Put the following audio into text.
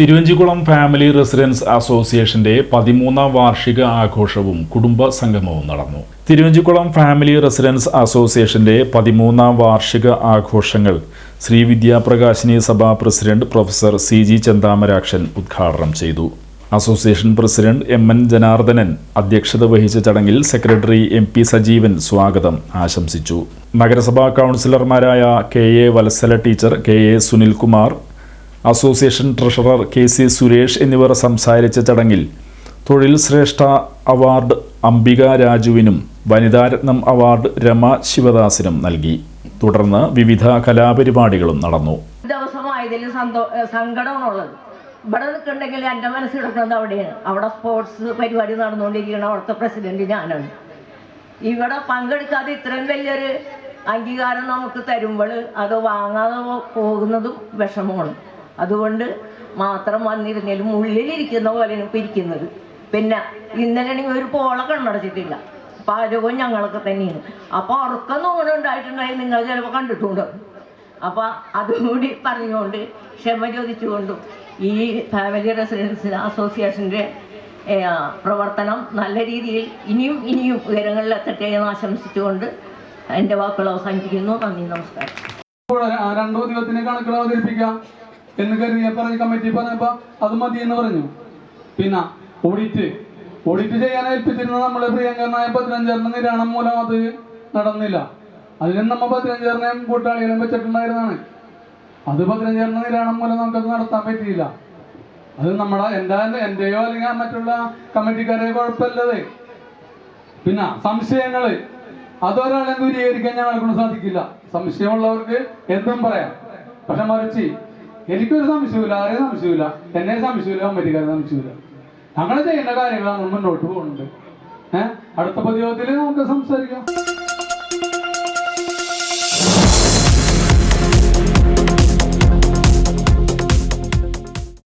Thiruvanchikulam family residence അസോസിയേഷന്റെ 13ാം വാർഷിക ആഘോഷവും കുടുംബ സംഗമവും നടന്നു. തിരുവഞ്ചിക്കുളം ഫാമിലി റെസിഡൻസ് അസോസിയേഷന്റെ 13ാം വാർഷിക ആഘോഷങ്ങൾ ശ്രീ വിദ്യാപ്രകാശിനി സഭാ പ്രസിഡന്റ് പ്രൊഫസർ CG ചെന്താമരാക്ഷൻ ഉദ്ഘാടനം ചെയ്തു. അസോസിയേഷൻ പ്രസിഡന്റ് MN ജനാർദ്ദനൻ അധ്യക്ഷത വഹിച്ച ചടങ്ങിൽ സെക്രട്ടറി MP സജീവൻ സ്വാഗതം ആശംസിച്ചു. നഗരസഭാ കൗൺസിലർമാരായ KA Valsala teacher, KA Sunilkumar, association treasurer KC Suresh എന്നിവർ സംസാരിച്ച ചടങ്ങിൽ തൊഴിൽ ശ്രേഷ്ഠ അവാർഡ് അംബിക രാജുവിനും വനിതാരത്നം അവാർഡ് രമ ശിവദാസിനും നൽകി. തുടർന്ന് വിവിധ കലാപരിപാടികളും നടന്നു. സങ്കടമാണുള്ളത്. ഇവിടെ നിൽക്കുന്നുണ്ടെങ്കിൽ എൻ്റെ മനസ്സ് കിടക്കുന്നത് അവിടെയാണ്. അവിടെ സ്പോർട്സ് പരിപാടി നടന്നുകൊണ്ടിരിക്കുന്ന അവിടുത്തെ പ്രസിഡന്റ് ഞാനാണ്. ഇവിടെ പങ്കെടുക്കാതെ ഇത്രയും വലിയൊരു അംഗീകാരം നമുക്ക് തരുമ്പോൾ അത് വാങ്ങാതെ പോകുന്നതും വിഷമമാണ്. അതുകൊണ്ട് മാത്രം വന്നിരുന്നാലും ഉള്ളിലിരിക്കുന്ന പോലെയാണ് ഇപ്പം ഇരിക്കുന്നത്. പിന്നെ ഇന്നലെയാണെങ്കിൽ ഒരു പോള കണ്ണടച്ചിട്ടില്ല. പാചകവും ഞങ്ങളൊക്കെ തന്നെയാണ്. അപ്പോൾ ഉറക്കം ഉണ്ടായിട്ടുണ്ടായി നിങ്ങൾ ചിലപ്പോൾ കണ്ടിട്ടുണ്ട്. അപ്പോൾ അതുകൂടി പറഞ്ഞുകൊണ്ട് ക്ഷമ ചോദിച്ചുകൊണ്ടും ഈ ഫാമിലി റെസിഡൻസ് അസോസിയേഷൻ്റെ പ്രവർത്തനം നല്ല രീതിയിൽ ഇനിയും ഉയരങ്ങളിൽ എത്തട്ടെ എന്ന് ആശംസിച്ചുകൊണ്ട് എൻ്റെ വാക്കുകൾ അവസാനിപ്പിക്കുന്നു. നന്ദി, നമസ്കാരം. 2 ദിവസത്തിന് കണക്കുകൾ അവതരിപ്പിക്കാം എന്ന് കരുതി പറഞ്ഞ കമ്മിറ്റി പറഞ്ഞപ്പോൾ അത് മതി എന്ന് പറഞ്ഞു. പിന്നെ ഓഡിറ്റ് ചെയ്യാൻ ഏൽപ്പിച്ചിരുന്ന നമ്മളെ പ്രിയങ്കരനായ 15 നിര്യാണം മൂലം അത് നടന്നില്ല. അതിനും നമ്മൾ 15 കൂട്ടാളികളും വെച്ചിട്ടുണ്ടായിരുന്നതാണ്. അത് 15 നിര്യാണം മൂലം നമുക്കത് നടത്താൻ പറ്റിയില്ല. അത് എൻ്റെയോ അല്ലെങ്കിൽ മറ്റുള്ള കമ്മിറ്റിക്കാരെയോ കുഴപ്പമില്ലത്. പിന്നെ സംശയങ്ങൾ അതൊരാളെ ദൂരീകരിക്കാൻ ഞങ്ങളെക്കൊണ്ട് സാധിക്കില്ല. സംശയമുള്ളവർക്ക് എന്തും പറയാം. പക്ഷെ മറിച്ച് എനിക്കൊരു സംശയമില്ല, ആരെയും സംശയമില്ല, എന്നെ സംശയമില്ല, കമ്മിറ്റിക്കാരെ സംശയമില്ല. ഞങ്ങൾ ചെയ്യുന്ന കാര്യങ്ങളാണ് മുന്നോട്ട് പോകുന്നുണ്ട്. അടുത്ത പതിവത്തിൽ നമുക്ക് സംസാരിക്കാം.